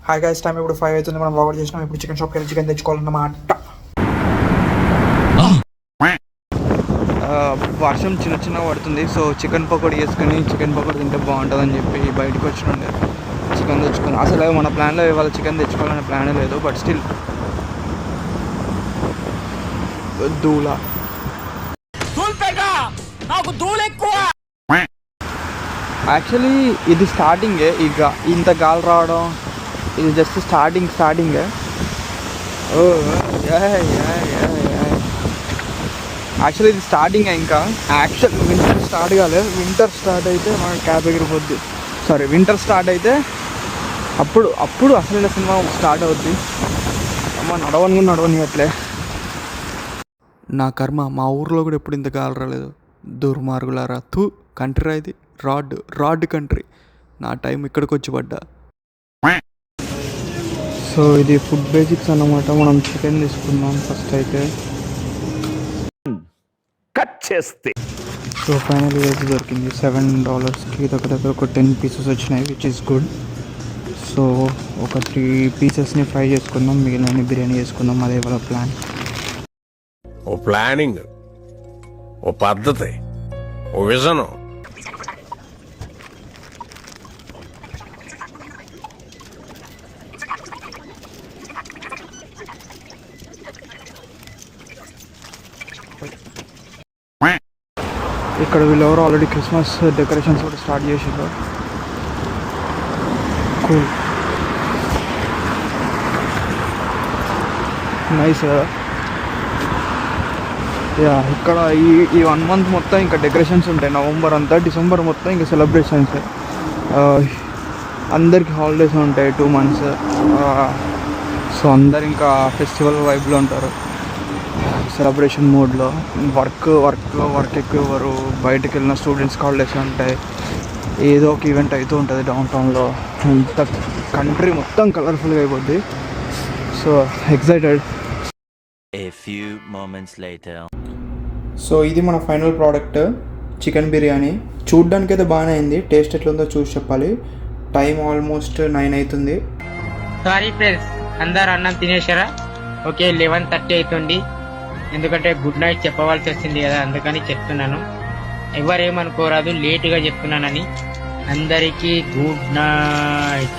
Hi guys, time ఇప్పుడు 5 అవుతుంది. మనం వ్లాగ్ చేసినాం. ఇప్పుడు చికెన్ షాప్కి వెళ్ళి చికెన్ తెచ్చుకోవాలన్నమాట. వర్షం చిన్న చిన్న పడుతుంది. సో చికెన్ పకోడీ వేసుకొని చికెన్ పకోడీ తింటే బాగుంటుందని చెప్పి బయటకు వచ్చినండి చికెన్ తెచ్చుకొని. అసలు మన ప్లాన్లో ఇవాళ చికెన్ తెచ్చుకోవాలనే ప్లానే లేదు, బట్ స్టిల్ దూల యాక్చువల్లీ ఇది స్టార్టింగే. ఇక ఇంత గాలి రావడం ఇది జస్ట్ స్టార్టింగే. యాక్చువల్లీ ఇది స్టార్టింగ్. ఇంకా వింటర్ స్టార్ట్ కాలేదు. వింటర్ స్టార్ట్ అయితే మన క్యాబ్ ఎగిరిపోద్ది. వింటర్ స్టార్ట్ అయితే అప్పుడు అసలు సినిమా స్టార్ట్ అవుద్ది. అమ్మ నడవనియట్లే. నా కర్మ, మా ఊర్లో కూడా ఎప్పుడు ఇంత గాలి రాలేదు. దుర్మార్గులారా, కంట్రీ రా ఇది. Rod country. నా టైం ఇక్కడికి వచ్చి పడ్డా. సో ఇది ఫుడ్ బేసిక్స్ అన్నమాట. మనం చికెన్ తీసుకుందాం ఫస్ట్ అయితే. కట్ చేస్తే సో ఫైనల్ అయితే దొరికింది. $7కి దగ్గర ఒక 10 పీసెస్ వచ్చినాయి, విచ్ ఈస్ గుడ్. సో ఒక 3 పీసెస్ని ఫ్రై చేసుకుందాం, మిగిలిన బిర్యానీ చేసుకుందాం. అదే వాళ్ళ ప్లాన్. ఓ ప్లానింగ్, ఓ పద్ధతి, ఓ విజను. ఇక్కడ వీళ్ళెవరో ఆల్రెడీ క్రిస్మస్ డెకరేషన్స్ కూడా స్టార్ట్ చేసారు. Cool, nice. యా, ఇక్కడ ఈ 1 month మొత్తం ఇంకా డెకరేషన్స్ ఉంటాయి. నవంబర్ అంతా, డిసెంబర్ మొత్తం ఇంకా సెలబ్రేషన్స్. అందరికి హాలిడేస్ ఉంటాయి 2 months. సో అందరు ఇంకా ఫెస్టివల్ వైబ్లో ఉంటారు, సెలబ్రేషన్ మూడ్లో. వర్క్ ఎక్కువ ఇవ్వరు. బయటకు వెళ్ళిన స్టూడెంట్స్కి హాలిడేస్ ఉంటాయి. ఏదో ఒక ఈవెంట్ అవుతూ ఉంటుంది డౌన్ టౌన్లో. అంత కంట్రీ మొత్తం కలర్ఫుల్గా అయిపోద్ది. So excited. A few moments later. So ఇది మన ఫైనల్ ప్రోడక్ట్, చికెన్ బిర్యానీ. చూడ్డానికి అయితే బాగానే అయింది. టేస్ట్ ఎట్లుందో చూసి చెప్పాలి. టైం ఆల్మోస్ట్ 9 అవుతుంది. సారీ ఫ్రెండ్స్, అందరు అన్నం తినేశారా? ఓకే, 11:30 అవుతుంది. ఎందుకంటే గుడ్ నైట్ చెప్పవలసి వచ్చింది కదా, అందుకని చెప్తున్నాను. ఎవరేమనుకోరాదు, లేటుగా చెప్తున్నానని. అందరికీ గుడ్ నైట్.